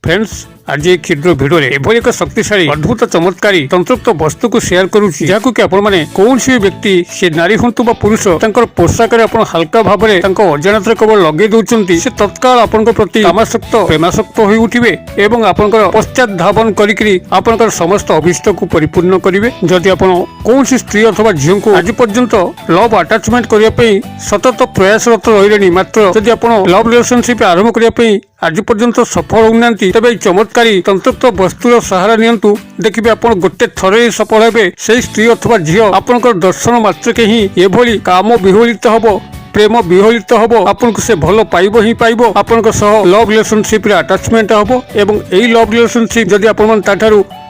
Friends आज एक क्षुद्र भिडियो एभली एक शक्तिशाली अद्भुत चमत्कारी तंत्रोक्त वस्तु को शेयर करुच्ची जहां कि आपण माने कौन सी व्यक्ति से नारी हंतु बा पुरुष तंकर पोशाक आपण हल्का भाव में अजाणत केवल लगे दौरान से तत्काल आपण प्रति कामासक्त प्रेमासक्त हो उठिबे एवं आपनकर पश्चात धावन करिकरी आपनकर समस्त अभिष्ट को परिपूर्ण करिवे। जदि आपण कौन सी स्त्री अथवा झील को आज पर्यंत लव अटैचमेंट करने सतत प्रयासरत रही मात्र जदि आपण लव रिलेशनशिप आरंभ करने आज पर्यंत सफल होना तेज चमत्कारी तंत्रोक्त वस्तुर सहारा नियंतु देखिए आप गोटे थर सफल हे से स्त्री अथवा झील आपंकर दर्शन मात्रके ही एभली काम विह्वलित हम प्रेम विह्वलित हम आपन को से भल पाइब ही पाइब आपन लव रिलेशनशिप अटैचमेंट हम एवं यही लव रिलेशनशिप जदि आपण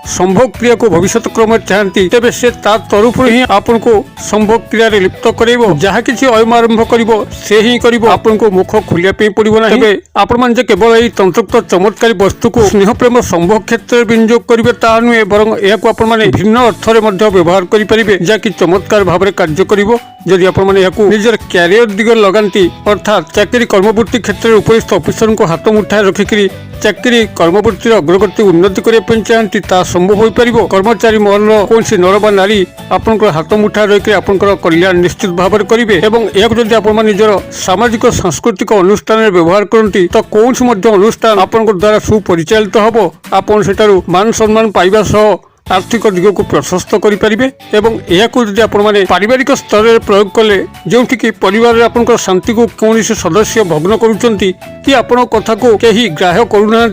संभोग क्रिया को भविष्य क्रम चाहती तेज से तरफ ही आपन को संभोग क्रिया लिप्त कर जहाँ किसी अयम आरंभ से ही आपन को मुख खोलिया पड़ो ना आपण मैंने केवल यही तंत्रोक्त चमत्कारी वस्तु को स्नेह प्रेम संभोग क्षेत्र में विनियोग करेंगे ता नुहे बरं यह भिन्न अर्थ में व्यवहार करेंगे जहाँकि चमत्कार भाव में कार्य कर जदि आपको निजर क्यारियर दिग लगाती अर्थात चाकरी कर्मवृत्ति क्षेत्र में उपस्थित अफिसर को हाथ मुठाए रखिक चाकरी कर्मवृत्तिर अग्रगति उन्नति करने चाहती ता संभव हो पार। कर्मचारी महल कौन नर बा नारी आपण हाथ मुठा रही आपंकर कल्याण निश्चित भाव में करेंगे और यह जब आप निजर सामाजिक सांस्कृतिक अनुष्ठान में व्यवहार करती तो कौन अनुष्ठान आपण द्वारा सुपरिचालित हम आपन सेठारु मान सम्मान पाइबा सह आर्थिक दिग को प्रशस्त करेंगे एवं यह पारिवारिक स्तर में प्रयोग कले जो परिवार आपंकर शांति को कौन सदस्य भग्न करुँच कि आपण कथा को कहीं ग्राह्य करूना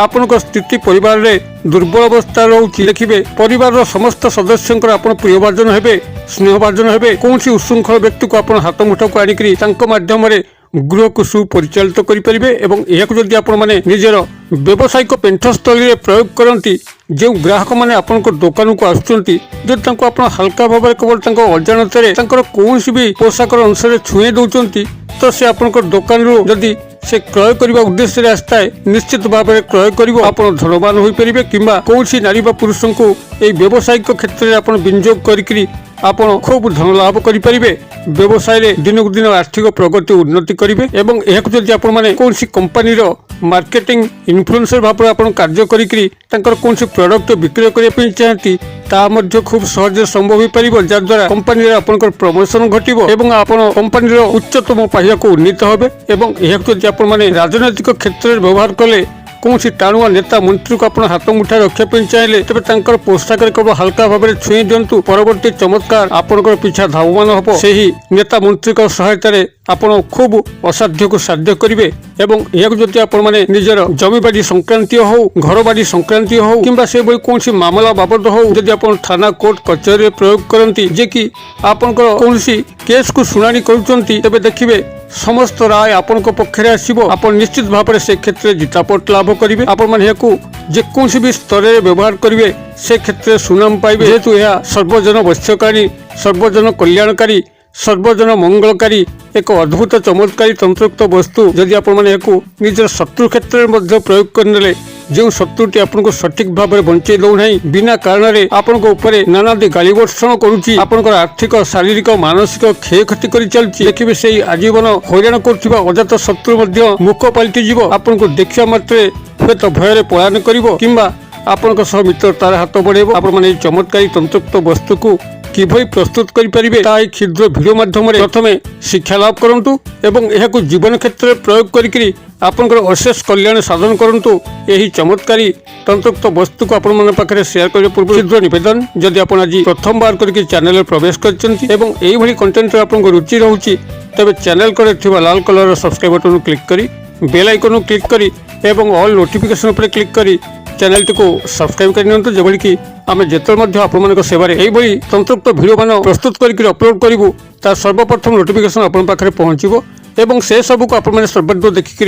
आपण स्थिति परिवार में दुर्बल अवस्था रोचे देखिए परिवार समस्त सदस्य आप प्रियभाजन हे स्नेहभाजन हे कौन उच्छृंखल व्यक्ति को आप हाथ मुठा को आणिक माध्यम गृह को सुपरिचालित करेंगे और यह जदि आपण निजर व्यावसायिक पेंठस्थली प्रयोग करती जो ग्राहक मैंने आपण दुकान को आसुँच जब आप हल्का भाव केवल अजाणत कौन भी पोशाक अनुसार छुए दौरान तो से आप दुकान जदि से क्रय करने उद्देश्य आसता है निश्चित भाव में क्रय कर धनवान हो पारे कि कौन नारी पुरुष को यह व्यावसायिक क्षेत्र में आप विनियोग करी आप खूब धन लाभ करेंगे व्यवसाय दिनक दिन आर्थिक प्रगति उन्नति करेंगे और यह जब आप कौन कंपनी मार्केटिंग इन्फ्लुएंसर भाव में आप कार्य कौन प्रोडक्ट विक्रय करने चाहती ता खूब सहज संभव हो पार जहाद्वारा कंपनी आपंकर प्रमोशन घटो और आप कंपनी उच्चतम पाइबा को उन्नीत हे और यह जब आप राजनैतिक क्षेत्र में व्यवहार कले कौन टाणुआ नेता मंत्री को आप हाथ मुठा रखापी चाहिए तेज पोशाक केवल हल्का भाव में छुई दिंतु परवर्ती चमत्कार आपंकर पिछा धावमान हम से ही नेता मंत्री सहायता आप खूब असाध्य को साध्य करेंगे और यह जब आप निजर जमीबाड़ी संक्रांति हो घर बाड़ी संक्रांति हो कि से कौन मामला बाबद हो जब आप थाना कोर्ट कचहरी प्रयोग करती जे कि आपंकर कौन केस को शुणाणी करेंगे देखिए समस्त राय आपण पक्षरे आसो आप निश्चित भाव में से क्षेत्र में जितापट लाभ करेंगे आपण जेकोसी भी स्तर में व्यवहार करेंगे से क्षेत्र में सुनाम पाइबे जेहेतु यह सर्वजन वश्यकारी सर्वजन कल्याणकारी सर्वजन मंगलकारी एक अद्भुत चमत्कारी तंत्रोक्त वस्तु जदि आप निजर शत्रु क्षेत्र में प्रयोग करने जो शत्रुटी आपको सठिक भाव में बंचे दौना बिना कारण आपरे नानादी गालीवर्षण करुच्ची आपंकर आर्थिक शारीरिक मानसिक क्षय क्षति कर चलती देखिए से आजीवन हैरान कर अजात शत्रु मुख पलटि आपको देखा मात्रे हे तो भय पलायन कर आपण मित्रतार हाथ बढ़ेब आप चमत्कारी तंत्रोक्त वस्तु को किभली प्रस्तुत करेंगे क्षुद्र भिडियो माध्यम प्रथम शिक्षा लाभ करूँ और जीवन क्षेत्र में प्रयोग करी आपंकर अशेष कल्याण साधन करूँ यही चमत्कारी तंत्रोक्त वस्तु को आपण पाखे शेयर करने पूर्व क्षुद्र निवेदन जदि आप आज प्रथम बार करके चैनल प्रवेश कर कंटेंट आपको रुचि रोचे तेज चैनल कर लाल कलर सब्सक्राइब बटन क्लिक करी बेल आइकन क्लिक करी एवं ऑल नोटिफिकेशन पर क्लिक करी चैनल टी को सब्सक्राइब कर जबकि कि आम जिते आपण सेवा यही तंत्रोक्त भिडियो मान प्रस्तुत करके अपलोड करूँ तार सर्वप्रथम नोटिफिकेशन आपण पाखे पहुँचो एवं से सबको आपने सर्वाध देखिक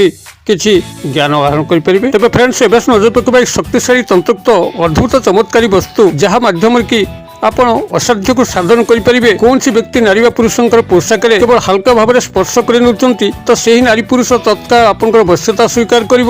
किसी ज्ञान आहरण करेंगे तेज फ्रेंड्स एवं नजर पकड़ एक शक्तिशाली तंत्रोक्त अद्भुत चमत्कारी वस्तु जहाँ माध्यम कि आप असाध्य को साधन करेंगे कौन सी व्यक्ति नारी पुरुषों पोशाक केवल हल्का भाव में स्पर्श कर तो से ही नारी पुरुष तत्काल आपंकर वश्यता स्वीकार कर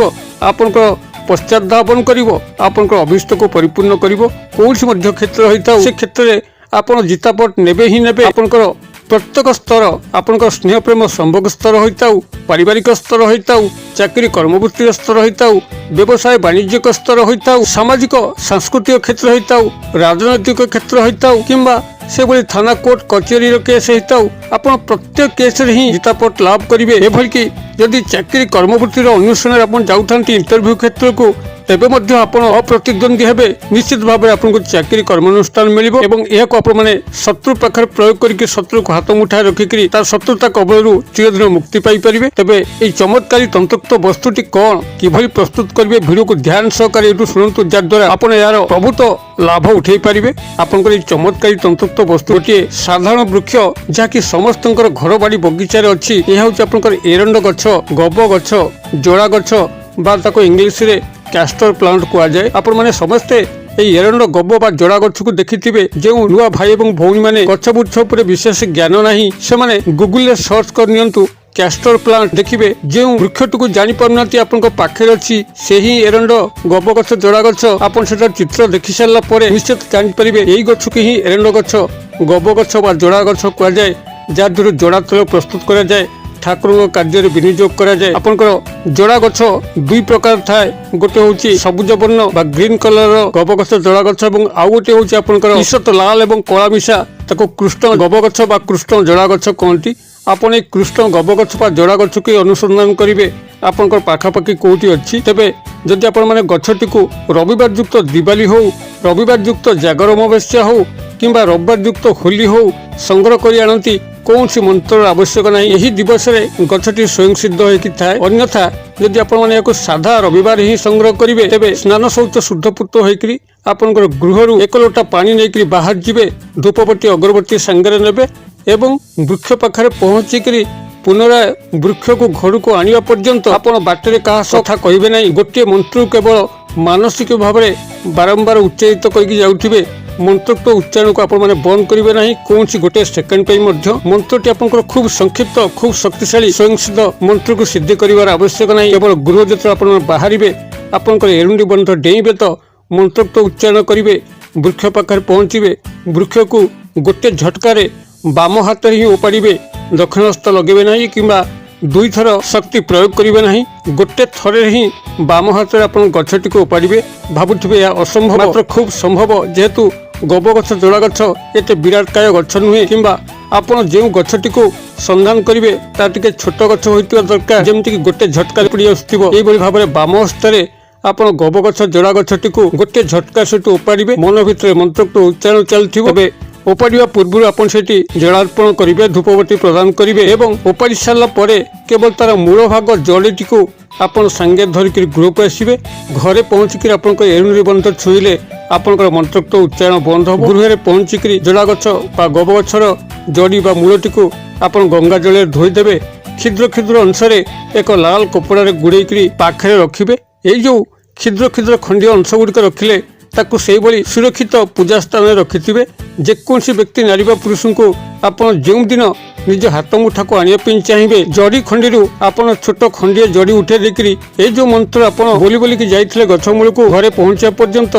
आपंकर पश्चात धावन कर आपंकर अभिष्ट को परिपूर्ण कर कौन क्षेत्र होता से क्षेत्र में आप जितापट नेबे ही नेबे आपंकर प्रत्येक स्तर आपनकर स्नेह प्रेम संभोग स्तर होइताउ पारिवारिक स्तर होइताउ चाकरी कर्मवृत्ति स्तर होइताउ व्यवसाय वाणिज्यिक स्तर होइताउ सामाजिक सांस्कृतिक क्षेत्र होइताउ राजनैतिक क्षेत्र होइताउ किंबा से भली थाना कोर्ट कचेरी केस होइताउ आपण प्रत्येक केस रे ही जितापट लाभ करिवे। एभली कि यदि चाकरी कर्मवृत्तिर अन्वेषण आपण जाउथांती इंटरव्यू क्षेत्र को तेबे मध्य आपण अप्रतिद्वंदी हेबे निश्चित भाव में आपको चाकरी कर्मानुष्ठान मिलिबो एवं एहाको आपण माने शत्रु पाखर प्रयोग करके शत्रु को हाथ मुठाए रखिकरी तार शत्रुता कबलरू चिरदिन मुक्ति पाई परिबे। तेबे एई चमत्कारी तंत्रयुक्त वस्तुटी कोन किभली प्रस्तुत करिवे वीडियो को ध्यान सहकारे एटु सुनंतु जा द्वारा आपण यार प्रभुत लाभ उठेई परिबे। आपनकर एई चमत्कारी तंत्रयुक्त वस्तु गोटे साधारण वृक्ष जाकि समस्तंकर घर बाड़ी बगीचा रे अछि। एहा होछि आपनकर एरंड गछ गब गछ जोड़ा गछ बा ताको इंग्लिश रे कैस्टर प्लांट कुआ जाए। आपण माने समस्ते एई एरंड गब बा जोड़ा गछ को देखिथिबे। जे नुआ भाई एवं भौणी माने गछ बुछ ऊपर विशेष ज्ञान नाही से माने गूगल रे सर्च कर नियंतु कैस्टर प्लांट देखिबे। जे वृक्षटू को जानि पारनाती आपन को पाखे अछि सेही एरंड गब गछ जोड़ा गछ आपन सेटा चित्र देखि सारला परे निश्चित जानि परिबे एई गछ के ही एरंड गछ गब गछ बा जोड़ा गछ कुआ जाए। जा दूर जोड़ा तल प्रस्तुत करा जाए ठाकुर कार्य विनियोग करा जाए। आपनकर जोड़ा गछ दुई प्रकार थाए गोटे होची सबुज वर्ण बा ग्रीन कलर गब गछ जोड़ा गछ एवं आउ गोटे होची आपनकर ईषत लाल एवं कला मिशा ताको कृष्ण गब गछ बा कृष्ण जोड़ा गछ कहती। आपण ए कृष्ण गब गछ बा जोड़ा गछ के अनुसंधान करिवे आपनकर पाखापाखि कोठी अछि। तेबे जदि आपण माने गछटी को रविवार युक्त दिवाली हो रविवार युक्त जागर अमावस्या हो किंबा रविवार युक्त होली हो संग्रह करी आनती कौन सी मंत्र आवश्यक नहीं। यही दिवस रे गछटी स्वयं सिद्ध होइकी थाए। अन्यथा यदि आपण माने एको साधा रविवार ही संग्रह करिवे तेबे स्नान शौच शुद्धपूत होइकरी आपनकर गृहरु एक लोटा पानी नेकरी बाहर जिवे धूपबत्ती अगरबत्ती संगरे नेबे एवं वृक्ष पाखरे पहुंचीकरी पुनराय वृक्ष को घर को आनिया पर्यंत आपण बाटरे कहा कथा कहिबे नहीं। गोटे मंत्र केवल मानसिक भाव में बारंबार उच्चारित करके जाउथिबे। मंत्र उच्चारण को आपण माने बंद करिवे नहीं कौन सी गोटे सेकंड पे मध्य मंत्रटी आपनकर खूब संक्षिप्त खूब शक्तिशाली स्वयं सिद्ध मंत्र को सिद्धि करिवार आवश्यक नहीं। केवल गृह जत्र आपण बाहरिबे आपनकर एरुंडी बंध डेइबे तो मंत्र उच्चारण करिवे वृक्ष पाखरे पहुंचीबे वृक्ष को गोटे झटकारे बाम हाथ ही ओपाड़िबे दक्षिण हस्त लगेबे नहीं किंबा दुई थर शक्ति प्रयोग करिवे नहीं गोटे थरे ही बाम हाथ रे आपण गछटी को ओपाड़िबे। भाबुथिबे या असंभव मात्र खूब संभव जेहेतु गब गछ जोड़ा गछ एते विराटकाय गछ नुहे किंबा आपण जे गछटी को संधान करिवे ता टिके छोट गछ होइतिबा दरकार जेमति कि गोटे झटका पड़ी आसुथिबो। एई बळी भाबरे बाम हस्तरे आपण गब गछ जोड़ा गछटी को गोटे झटका सहित ओपाड़िबे मन भितर मंत्र उच्चारण चलथिबो। तबे ओपाड़िया पूर्व आपण सेठी जलार्पण करिवे धूपबत्ती प्रदान करिवे एवं ओपाड़ी सारला परे केवल तार मूल भाग जड़ीटी को आपण संगे धरिक गृह को आसवे। घरे पहुंचिक आपंकर एरुणी बंध छुईले आपंकर मंत्रोक्त उच्चारण बंद हो। गृह पहुंचिक जोड़ा गछ गब गछर जड़ी बा मूलटी को आपण गंगा जल धोईदेवे। क्षुद्र क्षुद्र अंशरे एक लाल कपड़ा गुड़े पाखे रखिए। यही जो क्षुद्र क्षुद्र खंडीय अंश गुड़िक रखिले ताकू से भली सुरक्षित पूजा स्थान में रखिथिबे। जेकोसी व्यक्ति नारी बा पुरुष को आपण जो दिन निज हाथ मुठा को आनिया पिन चाहिए जड़ी खंडी आपण छोट खंडीय जड़ी उठे देखिरी ए जो मंत्र आपण बोली बोली की जाइथिले गछ मूल को घरे पहुंचा पर्यंत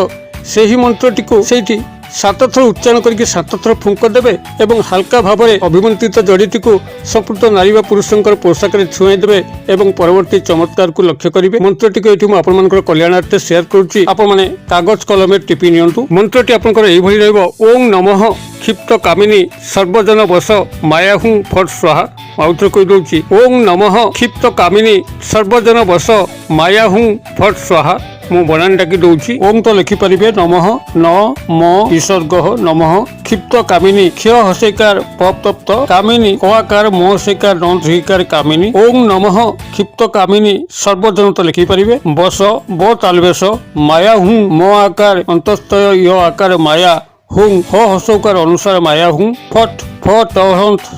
सेही मंत्रटी को सेठी 7 थर उच्चारण करके 7 थर फुंक देबे एवं हल्का भाव में अभिमंत्रित जड़ीटी को संपूर्ण नारी बा पुरुषंकर पोशाक छुआई देबे एवं परवर्ती चमत्कार को लक्ष्य करिवे। मंत्रटी को एठी आपण मानकर कल्याणार्थे शेयर करूची आपण माने कागज कलम टिपि नियंतु। मंत्रटी आपनकर एई भली रहबो ओम नमः क्षिप्त कामिनी सर्वजन वश मायाहु फट स्वाहा। आउथर कहि दउची ओम नमः क्षिप्त कामिनी सर्वजन वश मायाहु फट स्वाहा। मु बनान डाकी दउची ओम तो लिखि परिबे नमः न म विसर्ग नमः क्षिप्त कामिनी क्ष हसेकार पप तप्त कामिनी कआकार म हसेकार न धिकार कामिनी ओम नमः क्षिप्त कामिनी सर्वजन तो लिखि परिबे बस ब तालवेश माया हूं म आकार अंतस्तय य आकार माया हुं ह हसौकार अनुसार माया हुं फट फट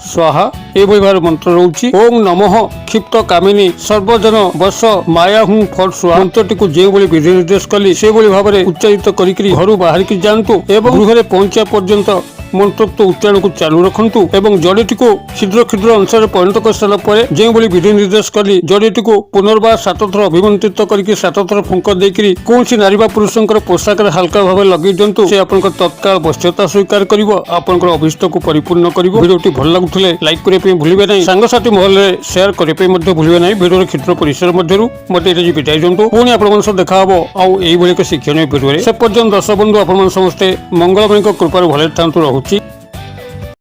स्वाहा। ए भार मंत्र रोची ओम नमः क्षिप्त कामिनी सर्वजन बस माया हूं फट स्वाहा। मंत्रटी को जो विधि निर्देश कली से भाव में उच्चारित करी घर बाहर की जातु एवं गृह पहुंचा पर्यंत ମନ୍ତ୍ରୋକ୍ତ ଉଚ୍ଚାରଣକୁ ଚାଲୁ ରଖନ୍ତୁ ଏବଂ ଜଡ଼ିଟିକୁ କ୍ଷୁଦ୍ର କ୍ଷୁଦ୍ର ଅଂଶରେ ପରିଣତ କରିସାରିଲା ପରେ ଯେଉଁଭଳି ବିଧି ନିର୍ଦ୍ଦେଶ କଲି ଜଡ଼ିଟିକୁ ପୁନର୍ବାର 7 ଥର ଅଭିମନ୍ତ୍ରିତ କରିକି 7 ଥର ଫୁଙ୍କ ଦେଇକରି କୌଣସି ନାରୀ ବା ପୁରୁଷଙ୍କର ପୋଷାକରେ ହାଲକା ଭାବେ ଲଗେଇ ଦିଅନ୍ତୁ। ସେ ଆପଣଙ୍କ ତତ୍କାଳ ବଶ୍ୟତା ସ୍ୱୀକାର କରିବ, ଆପଣଙ୍କର ଅଭିଷ୍ଟକୁ ପରିପୂର୍ଣ୍ଣ କରିବ। ଭିଡ଼ିଓଟି ଭଲ ଲାଗୁଥିଲେ ଲାଇକ୍ କରିବା ପାଇଁ ଭୁଲିବେ ନାହିଁ, ସାଙ୍ଗସାଥି ମହଲରେ ସେୟାର କରିବା ପାଇଁ ମଧ୍ୟ ଭୁଲିବେ ନାହିଁ। ଭିଡ଼ିଓର କ୍ଷୁଦ୍ର ପରିସର ମଧ୍ୟରୁ ମୋତେ ଏଠି ବିଦାୟ ଦିଅନ୍ତୁ। ପୁଣି ଆପଣମାନଙ୍କ ସହ ଦେଖା ହବ ଆଉ ଏଇଭଳି ଏକ ଶିକ୍ଷଣୀୟ ଭିଡ଼ିଓରେ। ସେ ପର୍ଯ୍ୟନ୍ତ ଦର୍ଶକ ବନ୍ଧୁ ଆପଣମାନେ ସମସ୍ତେ ମଙ୍ଗଳମୟଙ୍କ କୃପାରୁ ଭଲରେ ଥାନ୍ତୁ। ରହୁଛି।